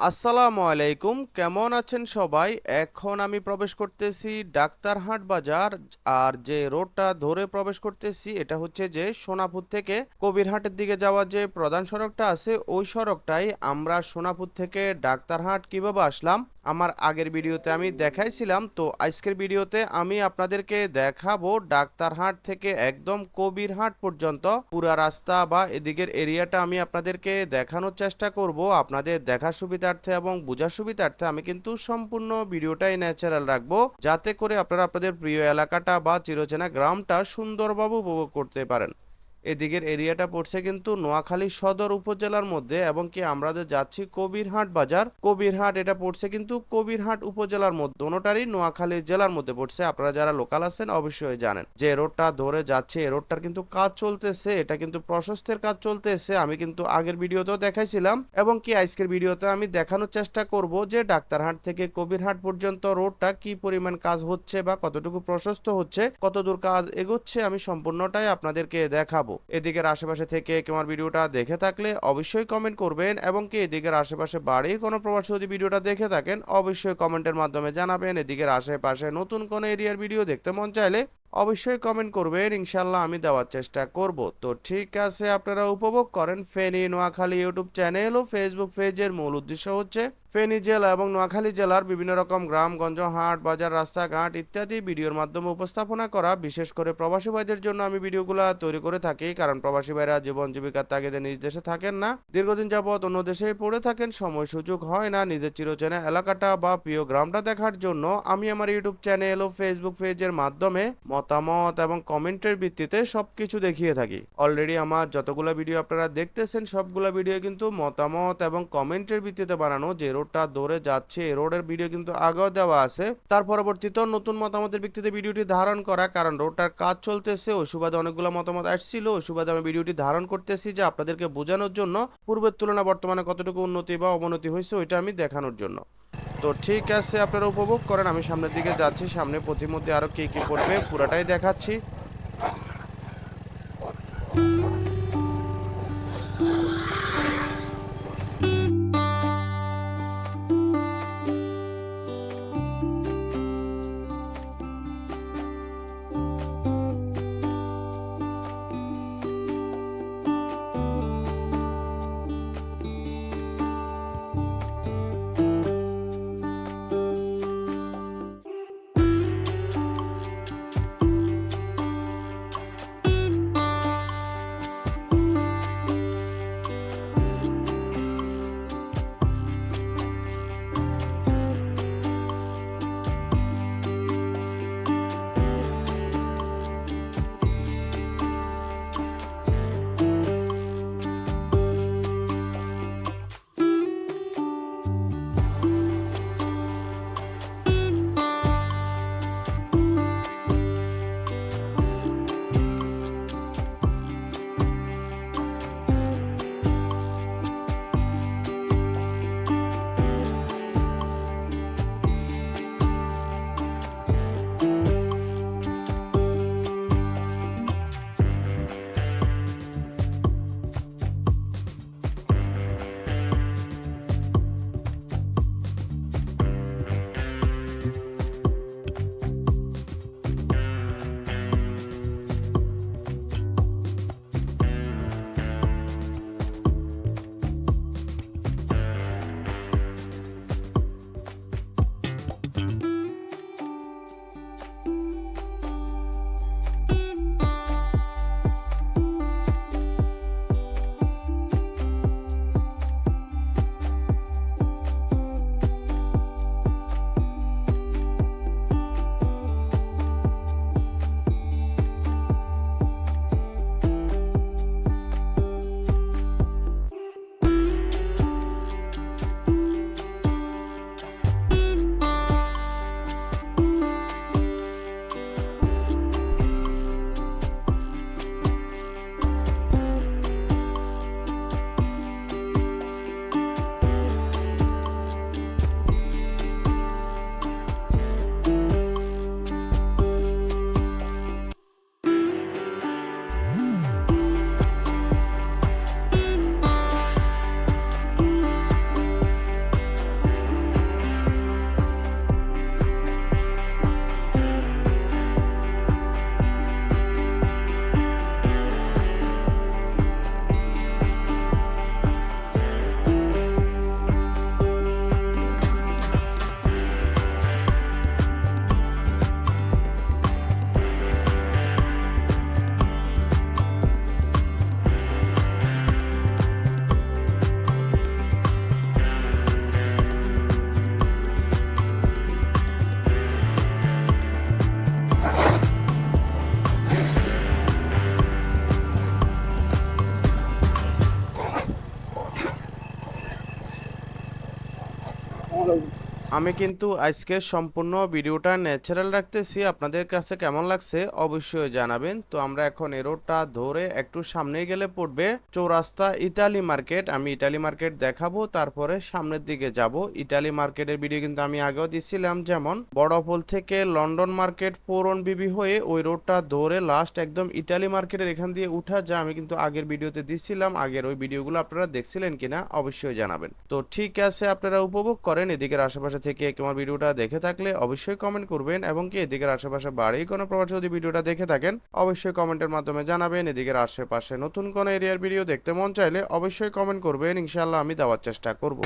আসসালামু আলাইকুম, কেমন আছেন সবাই? এখন আমি প্রবেশ করতেছি ডাক্তারহাট বাজার। আর যে রোডটা ধরে প্রবেশ করতেছি এটা হচ্ছে যে সোনাপুর থেকে কবিরহাটের দিকে যাওয়ার যে প্রধান সড়কটা আছে ওই সড়কটাই। আমরা সোনাপুর থেকে ডাক্তারহাট কিভাবে আসলাম আমার আগের ভিডিওতে আমি দেখাইছিলাম। তো আজকের ভিডিওতে আমি আপনাদেরকে দেখাবো ডাক্তারহাট থেকে একদম কবিরহাট পর্যন্ত পুরা রাস্তা বা এদিকের এরিয়াটা আমি আপনাদেরকে দেখানোর চেষ্টা করব আপনাদের দেখার সুবিধার্থে এবং বোঝার সুবিধার্থে। আমি কিন্তু সম্পূর্ণ ভিডিওটাই ন্যাচারাল রাখবো যাতে করে আপনারা আপনাদের প্রিয় এলাকাটা বা চিরচেনা গ্রামটা সুন্দরভাবে উপভোগ করতে পারেন। এদিকের এরিয়াটা পড়ছে কিন্তু নোয়াখালী সদর উপজেলার মধ্যে এবং কি আমরা যে যাচ্ছি কবিরহাট বাজার। কবিরহাট এটা পড়ছে কিন্তু কবিরহাট উপজেলার মধ্যে, দোনোটারই নোয়াখালী জেলার মধ্যে পড়ছে। আপনারা যারা লোকাল আছেন অবশ্যই জানেন যে রোডটা ধরে যাচ্ছে এই রোডটার কিন্তু কাজ চলতেছে, এটা কিন্তু প্রশস্তের কাজ চলতেছে। আমি কিন্তু আগের ভিডিওতেও দেখাইছিলাম এবং কি আজকের ভিডিওতে আমি দেখানোর চেষ্টা করব যে ডাক্তারহাট থেকে কবিরহাট পর্যন্ত রোডটা কি পরিমাণ কাজ হচ্ছে বা কতটুকু প্রশস্ত হচ্ছে, কতদূর কাজ এগোচ্ছে, আমি সম্পূর্ণটাই আপনাদেরকে দেখাবো। এদিকের আশেপাশে থেকে আমার ভিডিওটা দেখে থাকলে অবশ্যই কমেন্ট করবেন এবং কি এদিকের আশেপাশে বাড়ি কোনো প্রবাসী যদি ভিডিওটা দেখে থাকেন অবশ্যই কমেন্টের মাধ্যমে জানাবেন। এদিকের আশেপাশে নতুন কোনো এরিয়ার ভিডিও দেখতে মন চাইলে অবশ্যই কমেন্ট করবেন, ইনশাল্লাহ আমি দেওয়ার চেষ্টা করব। তো ঠিক আছে, আপনারা উপভোগ করেন ফেনী নোয়াখালী ইউটিউব চ্যানেল ও ফেসবুক পেজের মূল উদ্দেশ্য হচ্ছে ফেনী জেলা এবং নোয়াখালী জেলার বিভিন্ন রকম গ্রামগঞ্জ, হাট বাজার, রাস্তাঘাট ইত্যাদি ভিডিওর মাধ্যমে উপস্থাপনা করা। বিশেষ করে প্রবাসী ভাইদের জন্য আমি ভিডিওগুলো তৈরি করে থাকি, কারণ প্রবাসী ভাইরা জীবন জীবিকার তাগিদে নিজ দেশে থাকেন না, দীর্ঘদিন যাবৎ অন্য দেশেই পড়ে থাকেন, সময় সুযোগ হয় না নিজের চিরচেনা এলাকাটা বা প্রিয় গ্রামটা দেখার জন্য। আমি আমার ইউটিউব চ্যানেল ও ফেসবুক পেজের মাধ্যমে মতামত এবং কমেন্টের ভিত্তিতে সবকিছু দেখিয়ে থাকি। অলরেডি আমার যতগুলো ভিডিও আপনারা দেখতেছেন সবগুলো ভিডিও কিন্তু মতামত এবং কমেন্টের ভিত্তিতে বানানো। যে রোডটা ধরে যাচ্ছে এই রোডের ভিডিও কিন্তু আগেও দেওয়া আছে, তার পরবর্তীতে নতুন মতামতের ভিত্তিতে ভিডিওটি ধারণ করা, কারণ রোডটার কাজ চলতেছে। ওই সুবাদে অনেকগুলো মতামত আসছিল, ওই সুবাদে আমি ভিডিওটি ধারণ করতেছি যে আপনাদেরকে বোঝানোর জন্য পূর্বের তুলনায় বর্তমানে কতটুকু উন্নতি বা অবনতি হয়েছে ওইটা আমি দেখানোর জন্য। তো ঠিক আছে, আপনারা উপভোগ করেন। আমি সামনের দিকে যাচ্ছি, সামনে প্রতিমধ্যে আরো কি কি করবে পুরাটাই দেখাচ্ছি। আমি কিন্তু আজকে সম্পূর্ণ ভিডিওটা ন্যাচারাল রাখতেছি, আপনাদের কাছে কেমন লাগছে অবশ্যই জানাবেন। তো আমরা এখন এই রোডটা ধরে একটু সামনে গেলে পড়বে চৌরাস্তা ইতালি মার্কেট। আমি ইতালি মার্কেট দেখাবো, তারপরে সামনের দিকে যাব। ইতালি মার্কেটের ভিডিও কিন্তু আমি আগেও দিছিলাম, যেমন বড়পোল থেকে লন্ডন মার্কেট পৌরন বিবি হয়ে ওই রোডটা ধরে লাস্ট একদম ইতালি মার্কেটের এখান দিয়ে উঠা যা আমি কিন্তু আগের ভিডিওতে দিছিলাম। আগের ওই ভিডিওগুলো আপনারা দেখছিলেন কিনা অবশ্যই জানাবেন। তো ঠিক আছে, আপনারা উপভোগ করেন এদিকের আশেপাশে থেকে আমার ভিডিওটা দেখে থাকলে অবশ্যই কমেন্ট করবেন, এবং কি এদিকের আশেপাশে বাড়ি কোনো প্রবাসী যদি ভিডিওটা দেখে থাকেন অবশ্যই কমেন্টের মাধ্যমে জানাবেন। এদিকের আশেপাশে নতুন কোন এরিয়ার ভিডিও দেখতে মন চাইলে অবশ্যই কমেন্ট করবেন, ইনশাআল্লাহ আমি দেওয়ার চেষ্টা করব।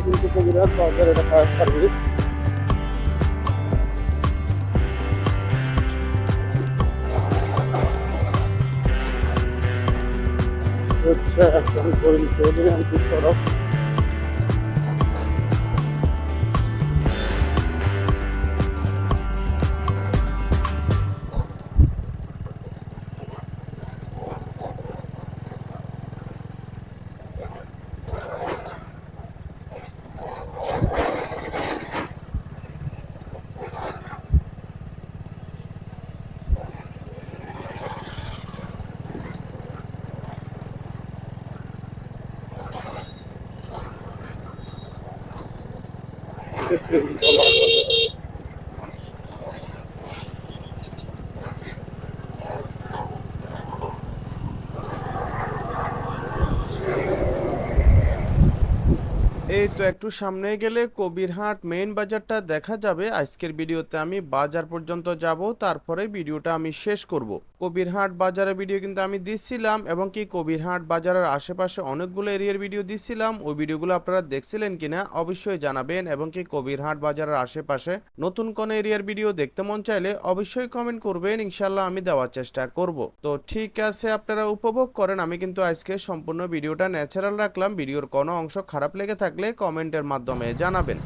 কিন্তু কবিরাজ বাজার, এটা ফায়ার সার্ভিস। হচ্ছে একদম করিম চৌধুরী আন্তরিক সড়ক। এই তো একটু সামনে গেলে কবিরহাট মেইন বাজারটা দেখা যাবে। আজকের ভিডিওতে আমি বাজার পর্যন্ত যাব, তারপরে ভিডিওটা আমি শেষ করব। কবিরহাট বাজারের ভিডিও কিন্তু আমি দিচ্ছিলাম, এবং কি কবিরহাট বাজারের আশেপাশে অনেকগুলো এরিয়ার ভিডিও দিচ্ছিলাম। ওই ভিডিওগুলো আপনারা দেখছিলেন কিনা অবশ্যই জানাবেন, এবং কি কবিরহাট বাজারের আশেপাশে নতুন কোন এরিয়ার ভিডিও দেখতে মন চাইলে অবশ্যই কমেন্ট করবেন, ইনশাল্লাহ আমি দেওয়ার চেষ্টা করব। তো ঠিক আছে, আপনারা উপভোগ করেন। আমি কিন্তু আজকে সম্পূর্ণ ভিডিওটা ন্যাচারাল রাখলাম। ভিডিওর কোনো অংশ খারাপ লেগে থাকলে কমেন্টের মাধ্যমে জানাবেন।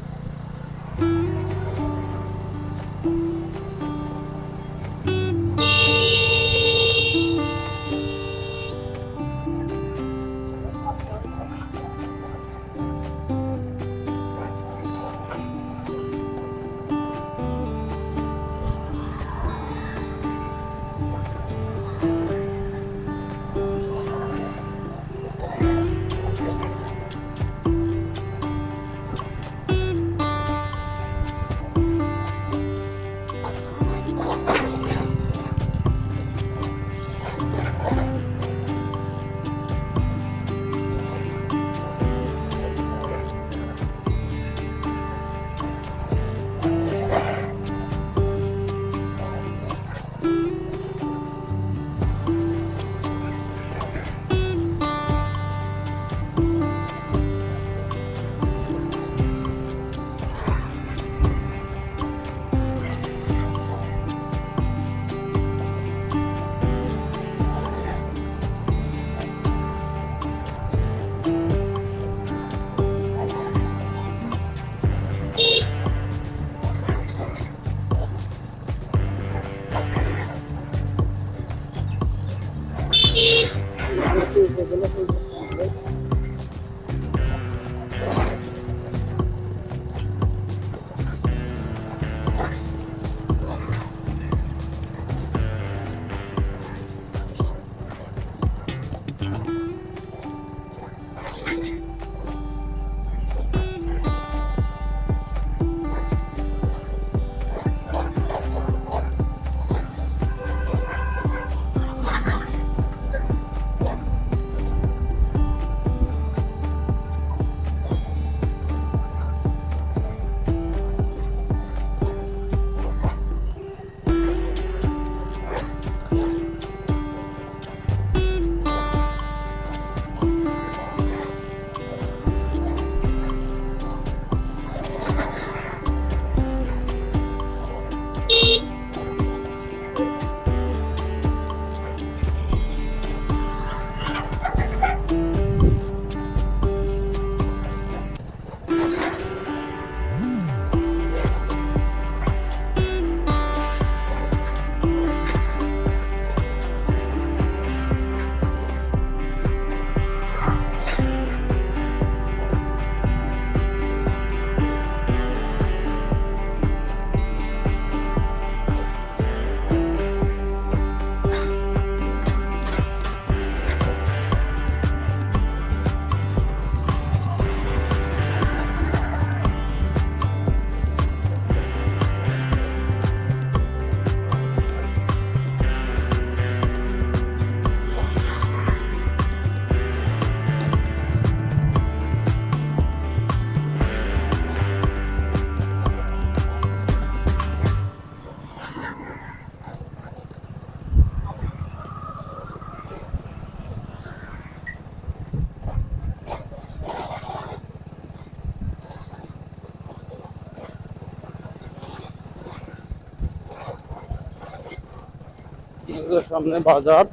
সামনে বাজার।